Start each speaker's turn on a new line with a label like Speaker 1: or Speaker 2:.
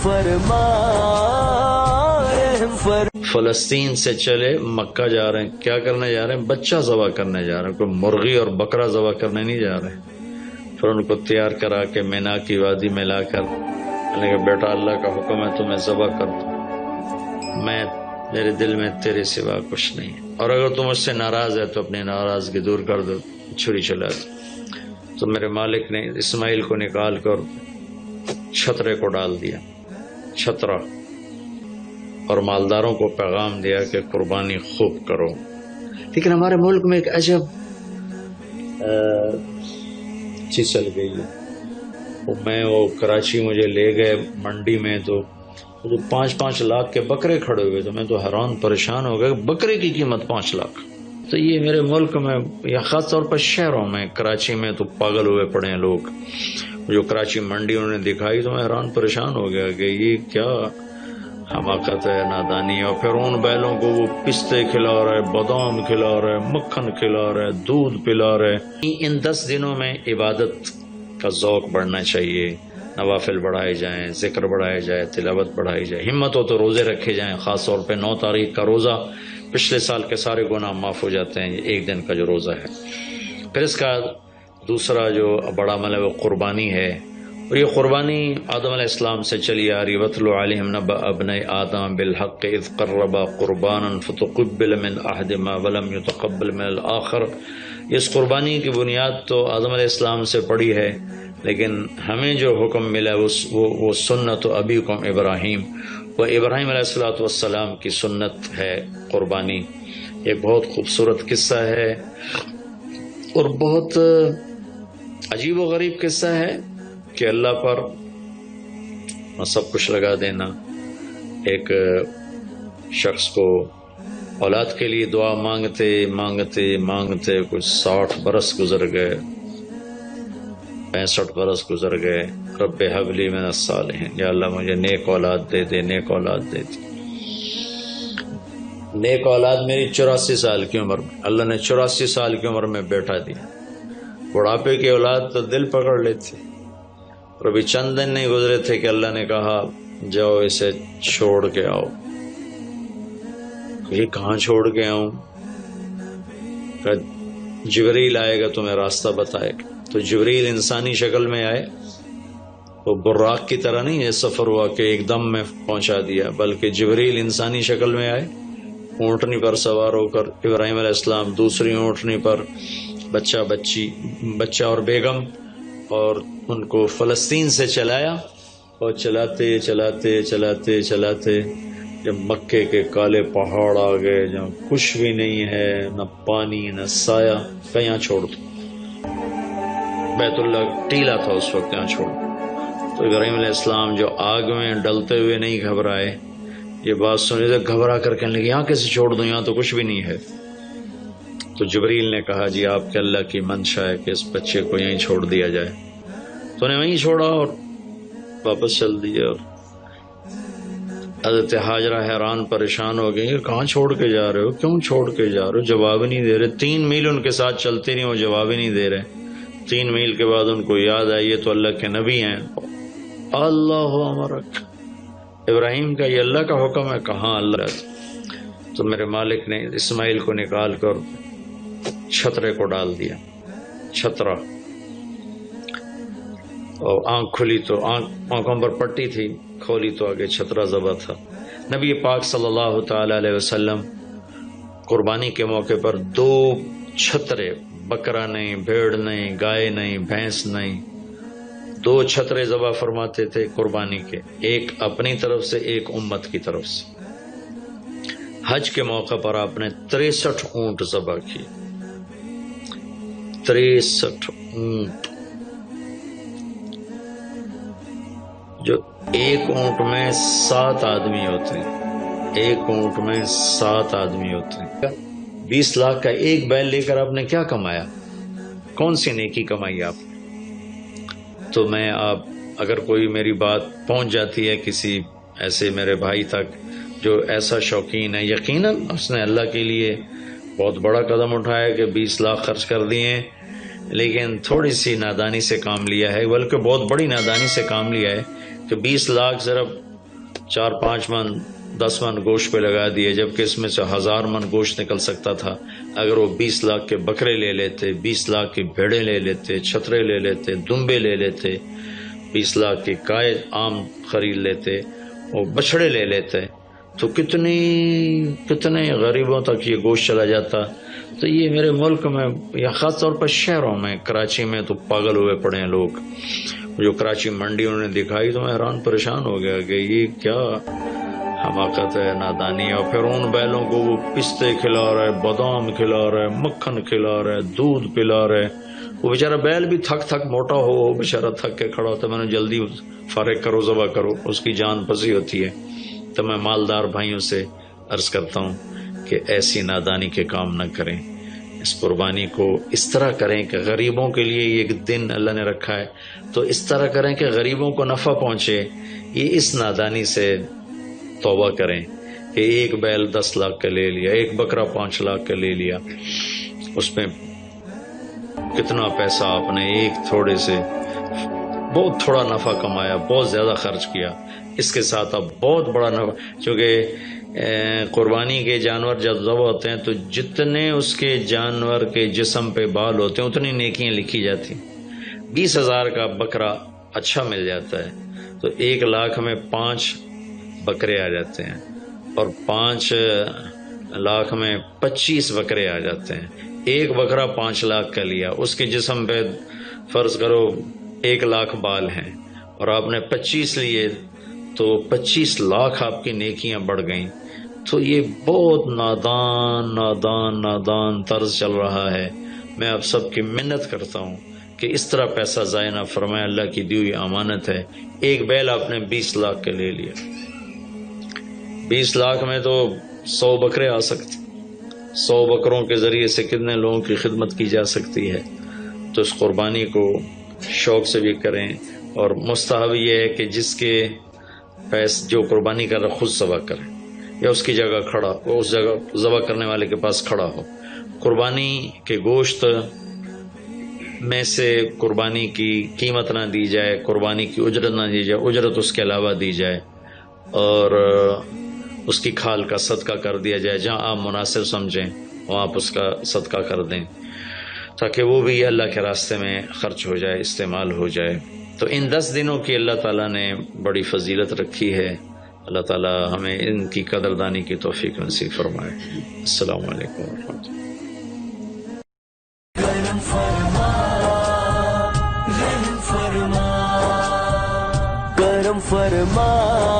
Speaker 1: فرما
Speaker 2: فلسطین سے چلے مکہ جا رہے ہیں، کیا کرنے جا رہے ہیں؟ بچہ ذبح کرنے جا رہے ہیں، کوئی مرغی اور بکرا ذبح کرنے نہیں جا رہے۔ پھر ان کو تیار کرا کے مینا کی وادی میں لا کر کہ بیٹا اللہ کا حکم ہے تمہیں ذبح کر دو، میرے دل میں تیرے سوا کچھ نہیں ہے، اور اگر تم مجھ سے ناراض ہے تو اپنی ناراضگی دور کر دو، چھری چلا دو۔ تو میرے مالک نے اسماعیل کو نکال کر چھترے کو ڈال دیا، چھترا، اور مالداروں کو پیغام دیا کہ قربانی خوب کرو۔ لیکن ہمارے ملک میں ایک عجب چیز چل گئی ہے، وہ کراچی مجھے لے گئے منڈی میں، تو 5-5 لاکھ کے بکرے کھڑے ہوئے، تو میں تو حیران پریشان ہو گیا، بکرے کی قیمت 5 لاکھ۔ تو یہ میرے ملک میں یا خاص طور پر شہروں میں، کراچی میں تو پاگل ہوئے پڑے ہیں لوگ۔ جو کراچی منڈی انہوں نے دکھائی تو میں حیران پریشان ہو گیا کہ یہ کیا حماقت ہے، نادانی ہے۔ اور پھر ان بیلوں کو وہ پستے کھلا رہا ہے، بادام کھلا رہا ہے، مکھن کھلا رہا ہے، دودھ پلا رہا ہے۔ ان 10 دنوں میں عبادت کا ذوق بڑھنا چاہیے، نوافل بڑھائے جائیں، ذکر بڑھائے جائے، تلاوت بڑھائی جائے، ہمت ہو تو روزے رکھے جائیں، خاص طور پہ 9 تاریخ کا روزہ، پچھلے سال کے سارے گناہ معاف ہو جاتے ہیں، ایک دن کا جو روزہ ہے۔ پھر اس کا دوسرا جو بڑا عمل ہے وہ قربانی ہے، اور یہ قربانی آدم علیہ السلام سے چلی آ رہی۔ وَاتْلُ عَلَيْهِمْ نَبَأَ ابْنَيْ آدَمَ بِالْحَقِّ إِذْ قَرَّبَا قُرْبَانًا فَتُقُبِّلَ مِنْ أَحَدِهِمَا وَلَمْ يُتَقَبَّلْ مِنَ الْآخَرِ۔ اس قربانی کی بنیاد تو آدم علیہ السلام سے پڑی ہے، لیکن ہمیں جو حکم ملا وہ سنت ابیکم ابراہیم، وہ ابراہیم علیہ السلام کی سنت ہے قربانی۔ ایک بہت خوبصورت قصہ ہے اور بہت عجیب و غریب قصہ ہے کہ اللہ پر سب کچھ لگا دینا۔ ایک شخص کو اولاد کے لیے دعا مانگتے مانگتے مانگتے کچھ 60 برس گزر گئے، 65 برس گزر گئے۔ رب ہب لی من الصالحین، یا اللہ مجھے نیک اولاد دے دے، نیک اولاد دے دے۔ نیک اولاد میری 84 سال کی عمر میں، اللہ نے 84 سال کی عمر میں بیٹا دیا۔ بڑھاپے کی اولاد تو دل پکڑ لیتی، اور ابھی چند دن نہیں گزرے تھے کہ اللہ نے کہا جاؤ اسے چھوڑ کے آؤ۔ یہ کہاں چھوڑ کے آؤں؟ جبریل آئے گا تمہیں راستہ بتائے گا۔ تو جبریل انسانی شکل میں آئے، وہ براق کی طرح نہیں یہ سفر ہوا کہ ایک دم میں پہنچا دیا، بلکہ جبریل انسانی شکل میں آئے، اونٹنی پر سوار ہو کر، ابراہیم علیہ السلام دوسری اونٹنی پر، بچہ اور بیگم، اور ان کو فلسطین سے چلایا، اور چلاتے چلاتے چلاتے چلاتے جب مکے کے کالے پہاڑ آ گئے جہاں کچھ بھی نہیں ہے، نہ پانی نہ سایہ، کہ یہاں چھوڑ دو۔ بیت اللہ ٹیلا تھا اس وقت، یہاں چھوڑ دو۔ تو ابراہیم علیہ السلام جو آگ میں ڈلتے ہوئے نہیں گھبرائے، یہ بات سنی تو گھبرا کر کہنے لگے یہاں کیسے چھوڑ دوں، یہاں تو کچھ بھی نہیں ہے۔ تو جبریل نے کہا جی آپ کے اللہ کی منشا ہے کہ اس بچے کو یہیں چھوڑ دیا جائے۔ تو انہیں وہیں چھوڑا اور واپس چل دیا۔ اور حضرت حاجرہ حیران پریشان ہو گئی، کہاں چھوڑ کے جا رہے ہو، کیوں چھوڑ کے جا رہے ہو؟ جواب نہیں دے رہے۔ 3 میل ان کے ساتھ چلتے نہیں، وہ جواب ہی نہیں دے رہے۔ 3 میل کے بعد ان کو یاد آئی یہ تو اللہ کے نبی ہیں۔ اللہ امرک، ابراہیم کا یہ اللہ کا حکم ہے؟ کہاں اللہ۔ تو میرے مالک نے اسماعیل کو نکال کر چھترے کو ڈال دیا، چھترا، اور آنکھ کھلی تو آنکھوں پر پٹی تھی، کھولی تو آگے چھترا ذبح تھا۔ نبی پاک صلی اللہ تعالی علیہ وسلم قربانی کے موقع پر 2 چھترے، بکرا نہیں، بھیڑ نہیں، گائے نہیں، بھینس نہیں، 2 چھترے ذبح فرماتے تھے قربانی کے، ایک اپنی طرف سے، ایک امت کی طرف سے۔ حج کے موقع پر آپ نے 63 اونٹ ذبح کیے، 63 اونٹ، جو ایک اونٹ میں 7 آدمی ہوتے ہیں، ایک اونٹ میں 7 آدمی ہوتے ہیں۔ 20 لاکھ کا ایک بیل لے کر آپ نے کیا کمایا؟ کون سی نیکی کمائی آپ نے؟ تو میں اگر کوئی میری بات پہنچ جاتی ہے کسی ایسے میرے بھائی تک جو ایسا شوقین ہے، یقیناً اس نے اللہ کے لیے بہت بڑا قدم اٹھایا کہ 20 لاکھ خرچ کر دیے، لیکن تھوڑی سی نادانی سے کام لیا ہے، بلکہ بہت بڑی نادانی سے کام لیا ہے کہ 20 لاکھ صرف 4-5 من 10 من گوشت پہ لگا دیے، جبکہ اس میں سے 1000 من گوشت نکل سکتا تھا اگر وہ 20 لاکھ کے بکرے لے لیتے، 20 لاکھ کی بھیڑیں لے لیتے، چھترے لے لیتے، دمبے لے لیتے، 20 لاکھ کے گائے عام خرید لیتے اور بچھڑے لے لیتے، تو کتنے غریبوں تک یہ گوشت چلا جاتا۔ تو یہ میرے ملک میں یا خاص طور پر شہروں میں، کراچی میں تو پاگل ہوئے پڑے ہیں لوگ۔ جو کراچی منڈی انہوں نے دکھائی تو میں حیران پریشان ہو گیا کہ یہ کیا حماقت ہے، نادانی ہے۔ اور پھر ان بیلوں کو وہ پستے کھلا رہا ہے، بادام کھلا رہا ہے، مکھن کھلا رہا ہے، دودھ پلا رہا ہے۔ وہ بیچارہ بیل بھی تھک موٹا ہو، بیچارہ تھک کے کھڑا ہوتا ہے، میں نے جلدی فارغ کرو، ذبح کرو، اس کی جان پسی ہوتی ہے۔ تو میں مالدار بھائیوں سے عرض کرتا ہوں کہ ایسی نادانی کے کام نہ کریں، اس قربانی کو اس طرح کریں کہ غریبوں کے لیے ایک دن اللہ نے رکھا ہے تو اس طرح کریں کہ غریبوں کو نفع پہنچے۔ یہ اس نادانی سے توبہ کریں کہ ایک بیل 10 لاکھ کا لے لیا، ایک بکرا 5 لاکھ کا لے لیا، اس میں کتنا پیسہ آپ نے ایک تھوڑے سے بہت تھوڑا نفع کمایا، بہت زیادہ خرچ کیا، اس کے ساتھ اب بہت بڑا نفع۔ چونکہ قربانی کے جانور جب ذبح ہوتے ہیں تو جتنے اس کے جانور کے جسم پہ بال ہوتے ہیں اتنی نیکیاں لکھی جاتی۔ 20,000 کا بکرا اچھا مل جاتا ہے تو 1 لاکھ میں 5 بکرے آ جاتے ہیں، اور 5 لاکھ میں 25 بکرے آ جاتے ہیں۔ ایک بکرا 5 لاکھ کا لیا، اس کے جسم پہ فرض کرو 1 لاکھ بال ہیں اور آپ نے 25 لیے تو 25 لاکھ آپ کی نیکیاں بڑھ گئیں۔ تو یہ بہت نادان طرز چل رہا ہے۔ میں آپ سب کی منت کرتا ہوں کہ اس طرح پیسہ ضائع نہ فرمائے، اللہ کی دی ہوئی امانت ہے۔ ایک بیل آپ نے 20 لاکھ کے لے لیا، 20 لاکھ میں تو 100 بکرے آ سکتے، 100 بکروں کے ذریعے سے کتنے لوگوں کی خدمت کی جا سکتی ہے۔ تو اس قربانی کو شوق سے بھی کریں، اور مستحب یہ ہے کہ جس کے جو قربانی کر رہا خود ذبح کرے یا اس کی جگہ کھڑا ہو، اس جگہ ذبح کرنے والے کے پاس کھڑا ہو۔ قربانی کے گوشت میں سے قربانی کی قیمت نہ دی جائے، قربانی کی اجرت نہ دی جائے، اجرت اس کے علاوہ دی جائے، اور اس کی کھال کا صدقہ کر دیا جائے۔ جہاں آپ مناسب سمجھیں وہاں آپ اس کا صدقہ کر دیں تاکہ وہ بھی اللہ کے راستے میں خرچ ہو جائے، استعمال ہو جائے۔ تو ان 10 دنوں کی اللہ تعالیٰ نے بڑی فضیلت رکھی ہے۔ اللہ تعالیٰ ہمیں ان کی قدردانی کی توفیق نصیب فرمائے۔ السلام علیکم ورحمۃ اللہ۔
Speaker 1: کرم فرما